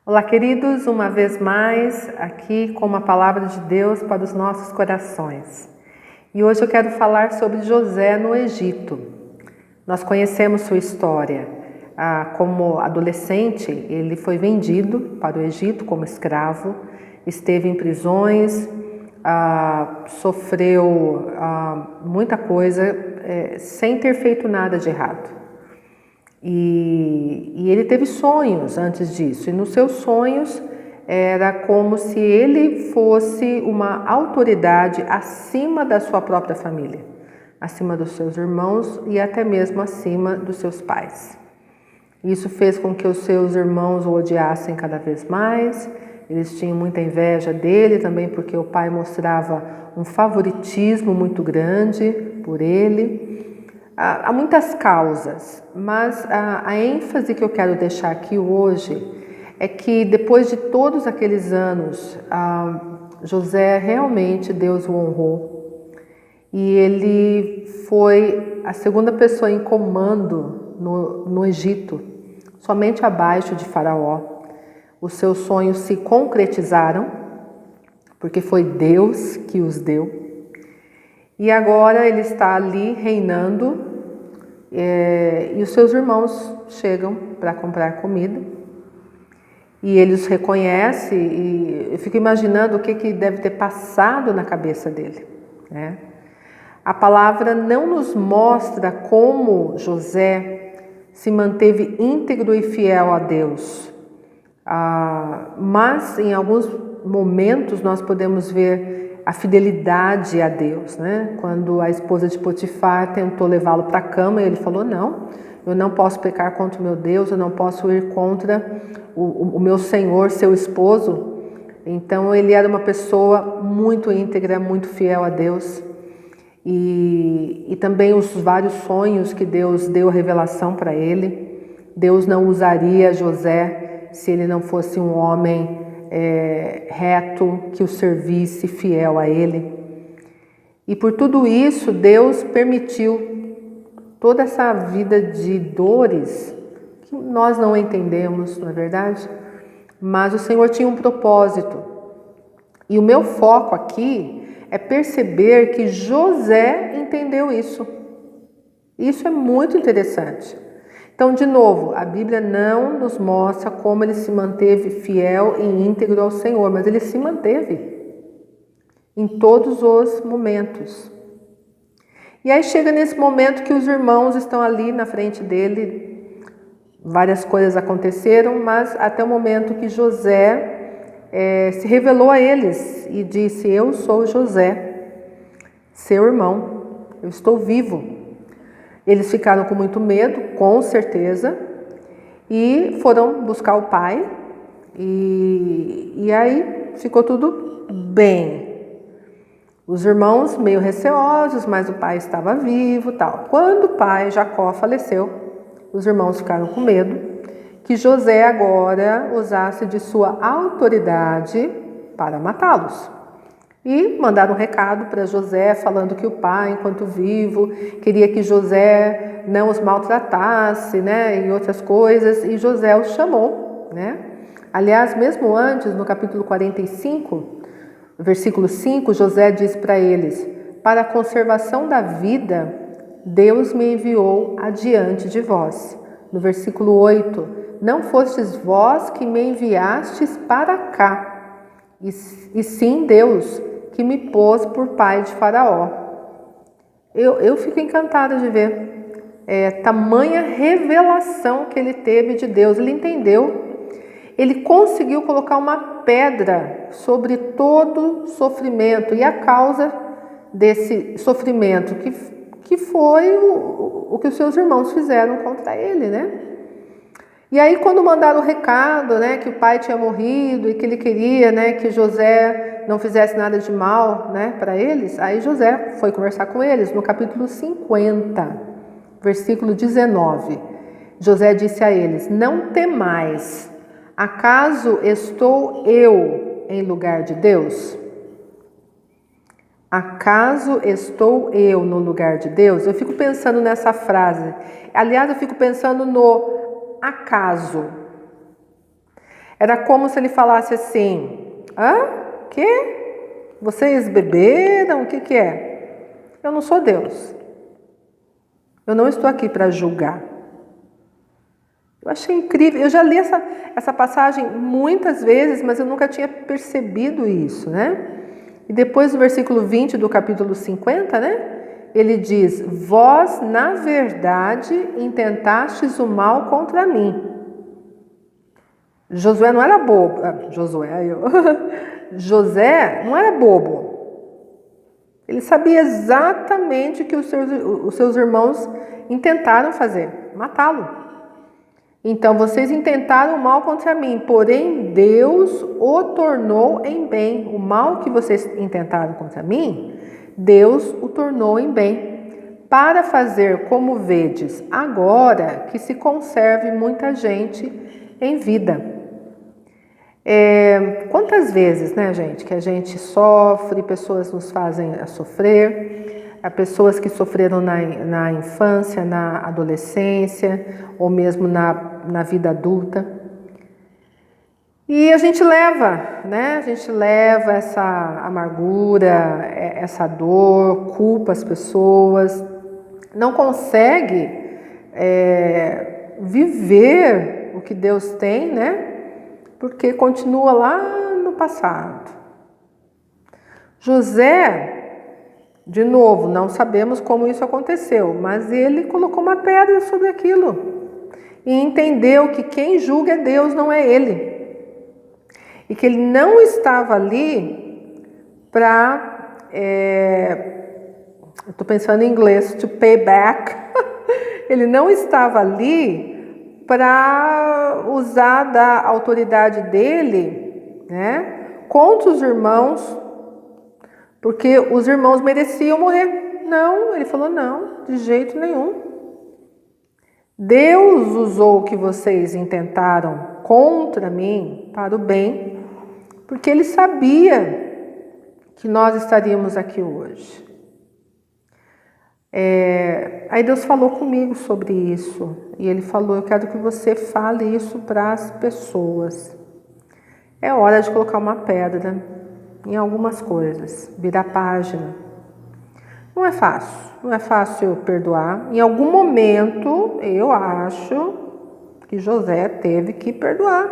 Olá, queridos, uma vez mais aqui com uma palavra de Deus para os nossos corações. E hoje eu quero falar sobre José no Egito. Nós conhecemos sua história. Como adolescente, ele foi vendido para o Egito como escravo, esteve em prisões, sofreu muita coisa sem ter feito nada de errado. E ele teve sonhos antes disso, e nos seus sonhos era como se ele fosse uma autoridade acima da sua própria família, acima dos seus irmãos e até mesmo acima dos seus pais. Isso fez com que os seus irmãos o odiassem cada vez mais, eles tinham muita inveja dele também porque o pai mostrava um favoritismo muito grande por ele. Há muitas causas, mas a ênfase que eu quero deixar aqui hoje é que depois de todos aqueles anos, José realmente Deus o honrou e ele foi a segunda pessoa em comando no Egito, somente abaixo de Faraó. Os seus sonhos se concretizaram porque foi Deus que os deu. E agora ele está ali reinando e os seus irmãos chegam para comprar comida e ele os reconhece e eu fico imaginando o que deve ter passado na cabeça dele, né? A palavra não nos mostra como José se manteve íntegro e fiel a Deus, mas em alguns momentos nós podemos ver a fidelidade a Deus, né? Quando a esposa de Potifar tentou levá-lo para a cama, ele falou: não, eu não posso pecar contra o meu Deus, eu não posso ir contra o meu Senhor, seu esposo. Então ele era uma pessoa muito íntegra, muito fiel a Deus. E também os vários sonhos que Deus deu revelação para ele. Deus não usaria José se ele não fosse um homem reto, que o servisse, fiel a ele. E por tudo isso, Deus permitiu toda essa vida de dores, que nós não entendemos, não é verdade? Mas o Senhor tinha um propósito. E o meu foco aqui é perceber que José entendeu isso. Isso é muito interessante. Então, de novo, a Bíblia não nos mostra como ele se manteve fiel e íntegro ao Senhor, mas ele se manteve em todos os momentos. E aí chega nesse momento que os irmãos estão ali na frente dele, várias coisas aconteceram, mas até o momento que José se revelou a eles e disse: eu sou José, seu irmão, eu estou vivo. Eles ficaram com muito medo, com certeza, e foram buscar o pai, e aí ficou tudo bem. Os irmãos meio receosos, mas o pai estava vivo, tal. Quando o pai, Jacó, faleceu, os irmãos ficaram com medo que José agora usasse de sua autoridade para matá-los. E mandaram um recado para José falando que o pai, enquanto vivo, queria que José não os maltratasse, né, e outras coisas, e José os chamou, né? Aliás, mesmo antes, no capítulo 45, versículo 5, José diz para eles: para a conservação da vida, Deus me enviou adiante de vós. No versículo 8, não fostes vós que me enviastes para cá, e sim Deus, que me pôs por pai de Faraó. Eu fico encantada de ver tamanha revelação que ele teve de Deus. Ele entendeu, ele conseguiu colocar uma pedra sobre todo sofrimento e a causa desse sofrimento que foi o que os seus irmãos fizeram contra ele, né? E aí quando mandaram o recado, né, que o pai tinha morrido e que ele queria, né, que José não fizesse nada de mal, né, para eles, aí José foi conversar com eles no capítulo 50, versículo 19. José disse a eles: não temais, acaso estou eu em lugar de Deus? Acaso estou eu no lugar de Deus? Eu fico pensando nessa frase. Aliás, eu fico pensando no acaso. Era como se ele falasse assim: hã? Que? Vocês beberam? O que é? Eu não sou Deus. Eu não estou aqui para julgar. Eu achei incrível. Eu já li essa passagem muitas vezes, mas eu nunca tinha percebido isso, né? E depois no versículo 20 do capítulo 50, né? Ele diz: vós, na verdade, intentastes o mal contra mim. Josué não era bobo. José não era bobo. Ele sabia exatamente o que os seus irmãos intentaram fazer, matá-lo. Então, vocês intentaram o mal contra mim, porém Deus o tornou em bem. O mal que vocês intentaram contra mim, Deus o tornou em bem, para fazer como vedes agora, que se conserve muita gente em vida. Quantas vezes, né, gente, que a gente sofre, pessoas nos fazem sofrer, há pessoas que sofreram na infância, na adolescência, ou mesmo na vida adulta. E a gente leva, né? A gente leva essa amargura, essa dor, culpa as pessoas, não consegue viver o que Deus tem, né? Porque continua lá no passado. José, de novo, não sabemos como isso aconteceu, mas ele colocou uma pedra sobre aquilo e entendeu que quem julga é Deus, não é ele. E que ele não estava ali para, eu estou pensando em inglês, to pay back. Ele não estava ali para usar da autoridade dele, né, contra os irmãos, porque os irmãos mereciam morrer. Não, ele falou: não, de jeito nenhum. Deus usou o que vocês intentaram contra mim para o bem, porque ele sabia que nós estaríamos aqui hoje. Aí Deus falou comigo sobre isso, e ele falou: eu quero que você fale isso para as pessoas. É hora de colocar uma pedra em algumas coisas, virar página. Não é fácil perdoar. Em algum momento, eu acho que José teve que perdoar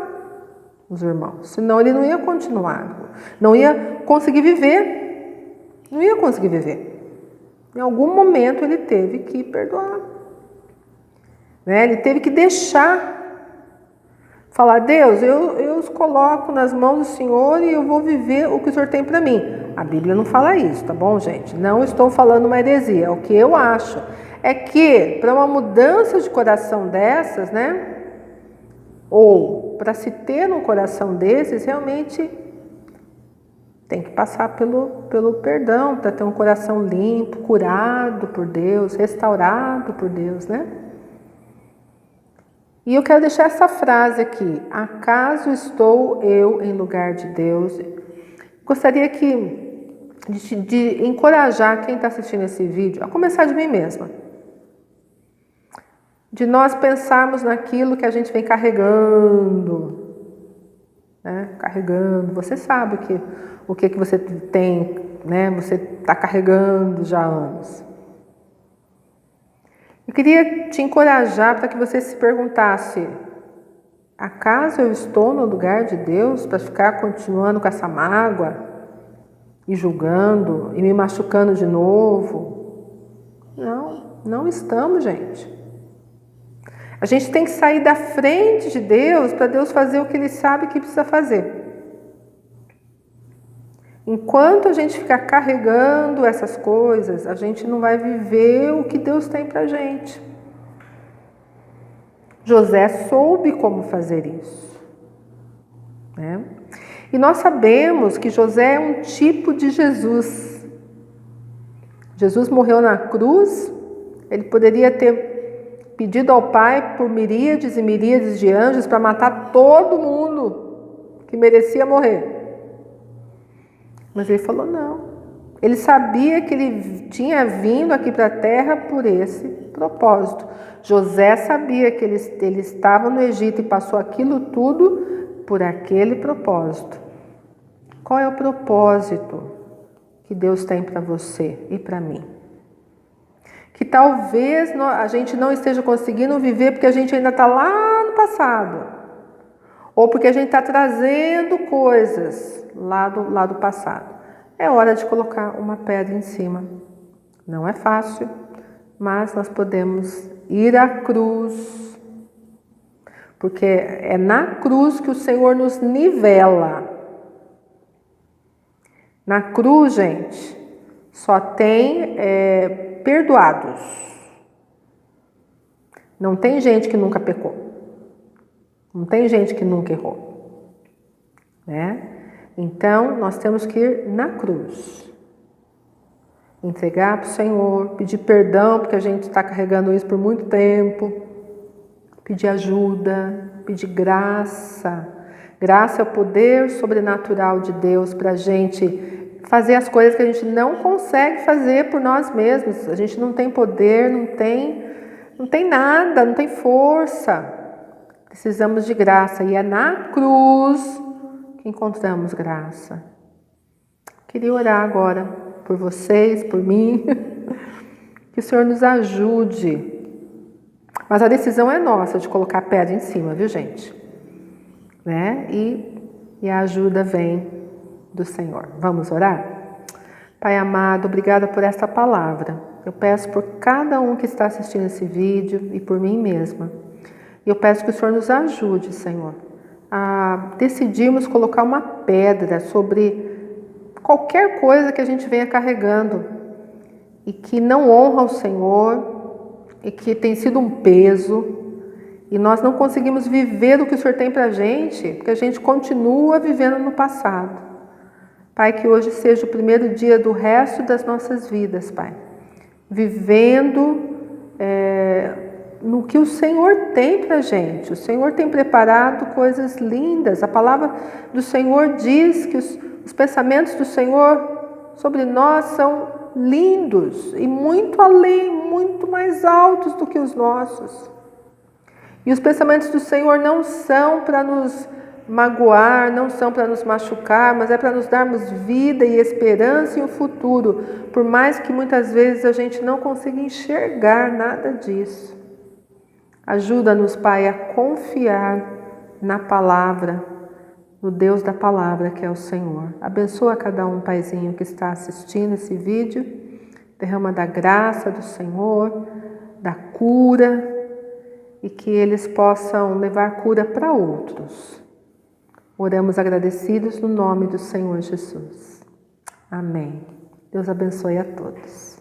os irmãos, senão ele não ia continuar, não ia conseguir viver, Em algum momento ele teve que perdoar, né? Ele teve que falar: Deus, eu os coloco nas mãos do Senhor e eu vou viver o que o Senhor tem para mim. A Bíblia não fala isso, tá bom, gente? Não estou falando uma heresia. O que eu acho é que para uma mudança de coração dessas, né? Ou para se ter um coração desses, realmente tem que passar pelo perdão, para ter um coração limpo, curado por Deus, restaurado por Deus, né? E eu quero deixar essa frase aqui: acaso estou eu em lugar de Deus? Gostaria de encorajar quem está assistindo esse vídeo, a começar de mim mesma, de nós pensarmos naquilo que a gente vem carregando, né? Carregando. Você sabe o que você tem, né? Você está carregando já há anos. Eu queria te encorajar para que você se perguntasse: acaso eu estou no lugar de Deus para ficar continuando com essa mágoa e julgando e me machucando de novo? Não estamos, gente. A gente tem que sair da frente de Deus para Deus fazer o que Ele sabe que precisa fazer. Enquanto a gente ficar carregando essas coisas, a gente não vai viver o que Deus tem pra gente. José soube como fazer isso, né? E nós sabemos que José é um tipo de Jesus. Jesus morreu na cruz, ele poderia ter pedido ao Pai por miríades e miríades de anjos para matar todo mundo que merecia morrer. Mas ele falou não. Ele sabia que ele tinha vindo aqui para a terra por esse propósito. José sabia que ele estava no Egito e passou aquilo tudo por aquele propósito. Qual é o propósito que Deus tem para você e para mim? Que talvez a gente não esteja conseguindo viver porque a gente ainda está lá no passado. Ou porque a gente está trazendo coisas lá do passado. É hora de colocar uma pedra em cima. Não é fácil, mas nós podemos ir à cruz. Porque é na cruz que o Senhor nos nivela. Na cruz, gente, só tem perdoados. Não tem gente que nunca pecou. Não tem gente que nunca errou. Né? Então, nós temos que ir na cruz. Entregar para o Senhor, pedir perdão, porque a gente está carregando isso por muito tempo. Pedir ajuda, pedir graça. Graça é o poder sobrenatural de Deus para a gente fazer as coisas que a gente não consegue fazer por nós mesmos. A gente não tem poder, não tem nada, não tem força. Precisamos de graça e é na cruz que encontramos graça. Queria orar agora por vocês, por mim, que o Senhor nos ajude. Mas a decisão é nossa de colocar a pedra em cima, viu, gente? Né? E a ajuda vem do Senhor. Vamos orar? Pai amado, obrigada por esta palavra. Eu peço por cada um que está assistindo esse vídeo e por mim mesma. Eu peço que o Senhor nos ajude, Senhor, a decidirmos colocar uma pedra sobre qualquer coisa que a gente venha carregando e que não honra o Senhor e que tem sido um peso e nós não conseguimos viver o que o Senhor tem para a gente, porque a gente continua vivendo no passado. Pai, que hoje seja o primeiro dia do resto das nossas vidas, Pai, vivendo no que o Senhor tem para a gente. O Senhor tem preparado coisas lindas. A palavra do Senhor diz que os pensamentos do Senhor sobre nós são lindos e muito além, muito mais altos do que os nossos. E os pensamentos do Senhor não são para nos magoar, não são para nos machucar, mas é para nos darmos vida e esperança em um futuro, por mais que muitas vezes a gente não consiga enxergar nada disso. Ajuda-nos, Pai, a confiar na palavra, no Deus da palavra que é o Senhor. Abençoa cada um, Paizinho, que está assistindo esse vídeo. Derrama da graça do Senhor, da cura, e que eles possam levar cura para outros. Oramos agradecidos no nome do Senhor Jesus. Amém. Deus abençoe a todos.